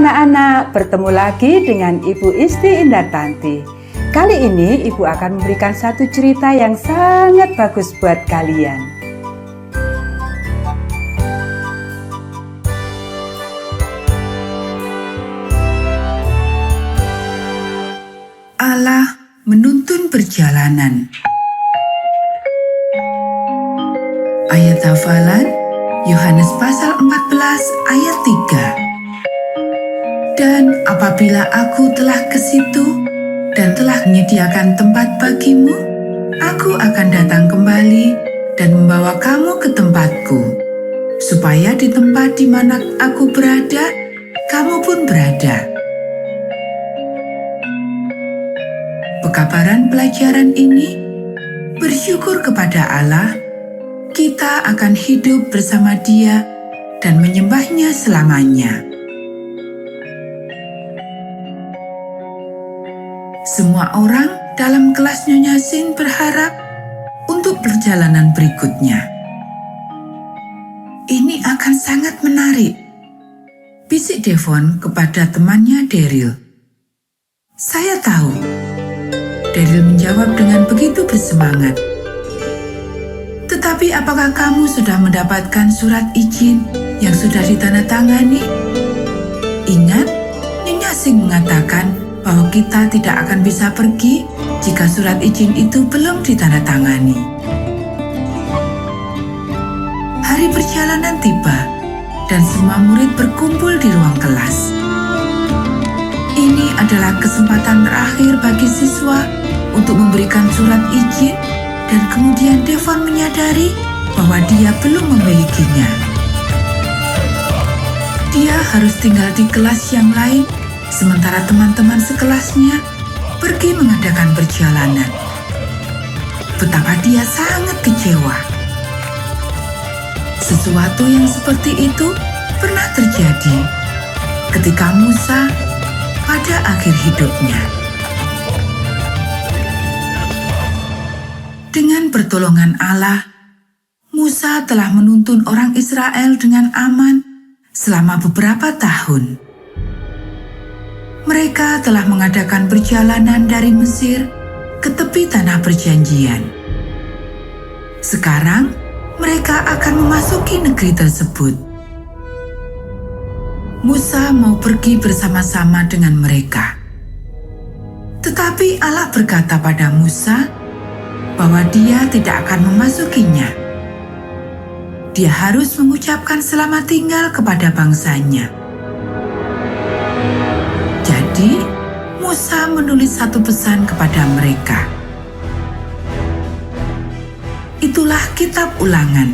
anak-anak, bertemu lagi dengan Ibu Isti Indartanti. Kali ini Ibu akan memberikan satu cerita yang sangat bagus buat kalian. Allah menuntun perjalanan. Ayat hafalan Yohanes pasal 14 ayat 3. Dan apabila aku telah ke situ dan telah menyediakan tempat bagimu, aku akan datang kembali dan membawa kamu ke tempatku, supaya di tempat di mana aku berada, kamu pun berada. Pekabaran pelajaran ini, bersyukur kepada Allah, kita akan hidup bersama Dia dan menyembahnya selamanya. Semua orang dalam kelas Nyonya Sin berharap untuk perjalanan berikutnya. Ini akan sangat menarik, bisik Devon kepada temannya Daryl. Saya tahu. Daryl menjawab dengan begitu bersemangat. Tetapi apakah kamu sudah mendapatkan surat izin yang sudah ditandatangani? Ingat, Nyonya Sin mengatakan bahwa kita tidak akan bisa pergi jika surat izin itu belum ditandatangani. Hari perjalanan tiba dan semua murid berkumpul di ruang kelas. Ini adalah kesempatan terakhir bagi siswa untuk memberikan surat izin, dan kemudian Devon menyadari bahwa dia belum memilikinya. Dia harus tinggal di kelas yang lain sementara teman-teman sekelasnya pergi mengadakan perjalanan. Betapa dia sangat kecewa. Sesuatu yang seperti itu pernah terjadi ketika Musa pada akhir hidupnya. Dengan pertolongan Allah, Musa telah menuntun orang Israel dengan aman selama beberapa tahun. Mereka telah mengadakan perjalanan dari Mesir ke tepi tanah perjanjian. Sekarang, mereka akan memasuki negeri tersebut. Musa mau pergi bersama-sama dengan mereka. Tetapi Allah berkata pada Musa bahwa Dia tidak akan memasukinya. Dia harus mengucapkan selamat tinggal kepada bangsanya. Jadi, Musa menulis satu pesan kepada mereka. Itulah kitab Ulangan.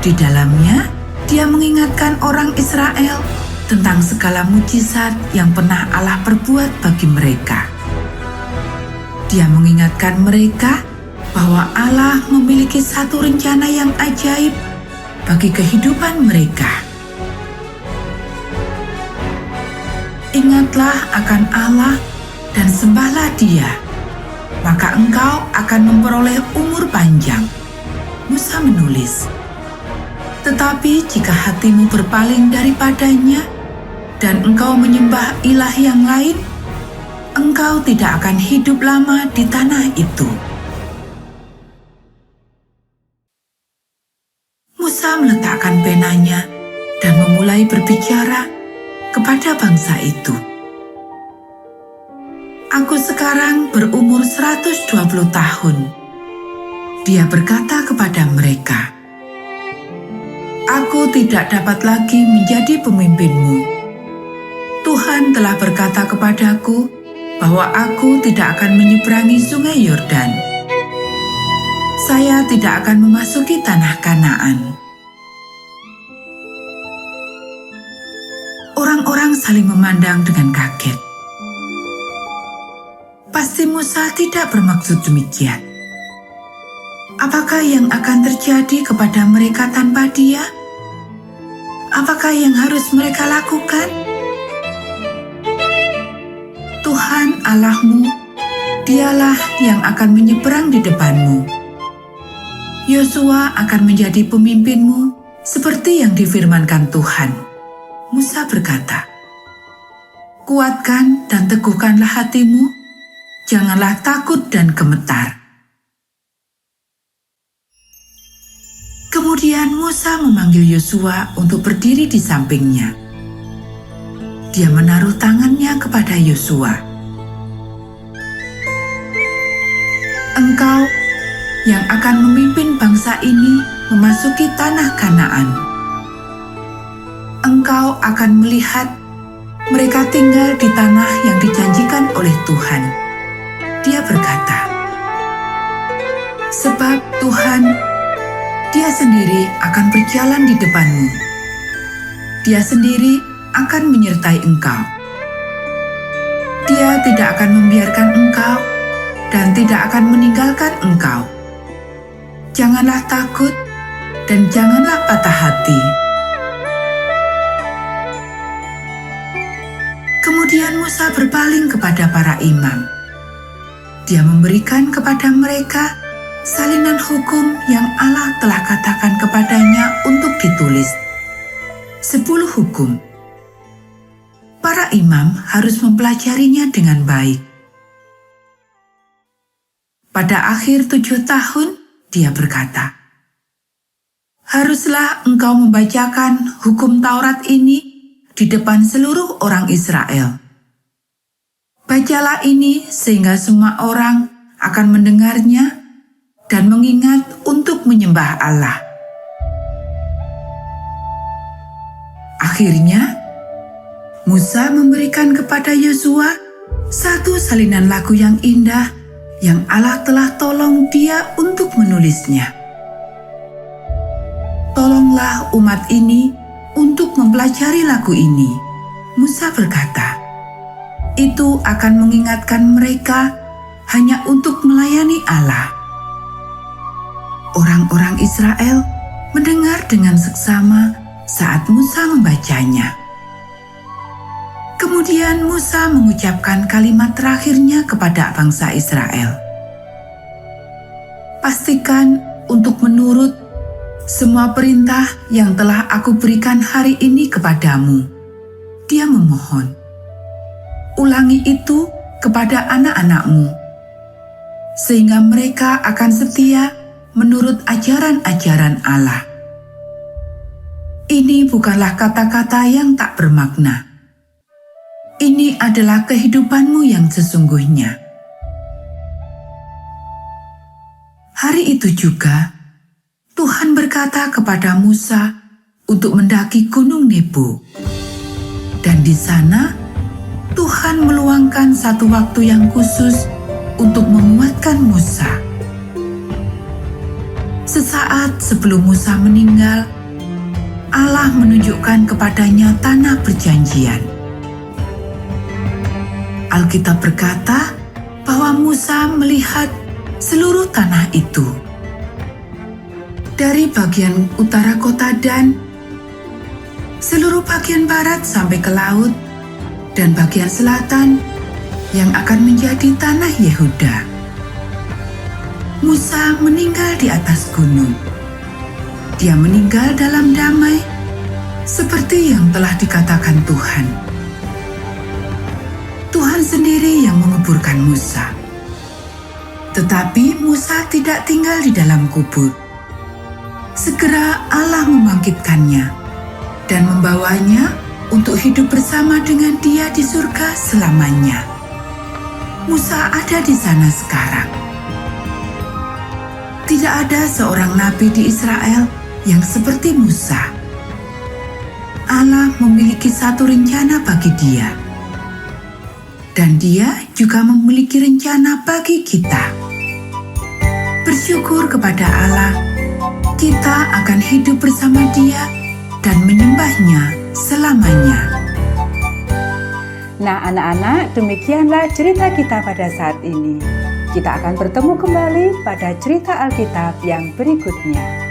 Di dalamnya, dia mengingatkan orang Israel tentang segala mujizat yang pernah Allah perbuat bagi mereka. Dia mengingatkan mereka bahwa Allah memiliki satu rencana yang ajaib bagi kehidupan mereka. Ingatlah akan Allah dan sembahlah Dia, maka engkau akan memperoleh umur panjang. Musa menulis, tetapi jika hatimu berpaling daripadanya dan engkau menyembah ilah yang lain, engkau tidak akan hidup lama di tanah itu. Musa meletakkan penanya dan memulai berbicara kepada bangsa itu. Aku sekarang berumur 120 tahun. Dia berkata kepada mereka, aku tidak dapat lagi menjadi pemimpinmu. Tuhan telah berkata kepadaku bahwa aku tidak akan menyeberangi sungai Yordan. Saya tidak akan memasuki tanah Kanaan. Orang-orang saling memandang dengan kaget. Pasti Musa tidak bermaksud demikian. Apakah yang akan terjadi kepada mereka tanpa Dia? Apakah yang harus mereka lakukan? Tuhan Allahmu, Dialah yang akan menyeberang di depanmu. Yosua akan menjadi pemimpinmu seperti yang difirmankan Tuhan. Musa berkata, "Kuatkan dan teguhkanlah hatimu, janganlah takut dan gemetar." Kemudian Musa memanggil Yosua untuk berdiri di sampingnya. Dia menaruh tangannya kepada Yosua. "Engkau yang akan memimpin bangsa ini memasuki tanah Kanaan. Engkau akan melihat mereka tinggal di tanah yang dijanjikan oleh Tuhan." Dia berkata, "Sebab Tuhan, Dia sendiri akan berjalan di depanmu. Dia sendiri akan menyertai engkau. Dia tidak akan membiarkan engkau dan tidak akan meninggalkan engkau. Janganlah takut dan janganlah patah hati." Kemudian Musa berpaling kepada para imam. Dia memberikan kepada mereka salinan hukum yang Allah telah katakan kepadanya untuk ditulis. 10 hukum. Para imam harus mempelajarinya dengan baik. Pada akhir 7 tahun, dia berkata, "Haruslah engkau membacakan hukum Taurat ini di depan seluruh orang Israel. Bacalah ini sehingga semua orang akan mendengarnya dan mengingat untuk menyembah Allah." Akhirnya, Musa memberikan kepada Yosua satu salinan lagu yang indah yang Allah telah tolong dia untuk menulisnya. "Tolonglah umat ini untuk mempelajari lagu ini," Musa berkata. "Itu akan mengingatkan mereka hanya untuk melayani Allah." Orang-orang Israel mendengar dengan seksama saat Musa membacanya. Kemudian Musa mengucapkan kalimat terakhirnya kepada bangsa Israel. "Pastikan untuk menurut semua perintah yang telah aku berikan hari ini kepadamu." Dia memohon, "Ulangi itu kepada anak-anakmu, sehingga mereka akan setia menurut ajaran-ajaran Allah." Ini bukanlah kata-kata yang tak bermakna. Ini adalah kehidupanmu yang sesungguhnya. Hari itu juga, Tuhan berkata kepada Musa untuk mendaki Gunung Nebo. Dan di sana, Tuhan meluangkan satu waktu yang khusus untuk menguatkan Musa. Sesaat sebelum Musa meninggal, Allah menunjukkan kepadanya tanah perjanjian. Alkitab berkata bahwa Musa melihat seluruh tanah itu. Dari bagian utara kota Dan, seluruh bagian barat sampai ke laut, dan bagian selatan yang akan menjadi tanah Yehuda. Musa meninggal di atas gunung. Dia meninggal dalam damai, seperti yang telah dikatakan Tuhan. Tuhan sendiri yang menguburkan Musa. Tetapi Musa tidak tinggal di dalam kubur. Segera Allah membangkitkannya dan membawanya untuk hidup bersama dengan Dia di surga selamanya. Musa ada di sana sekarang. Tidak ada seorang nabi di Israel yang seperti Musa. Allah memiliki satu rencana bagi dia. Dan Dia juga memiliki rencana bagi kita. Bersyukur kepada Allah, kita akan hidup bersama Dia dan menyembahnya selamanya. Nah anak-anak, demikianlah cerita kita pada saat ini. Kita akan bertemu kembali pada cerita Alkitab yang berikutnya.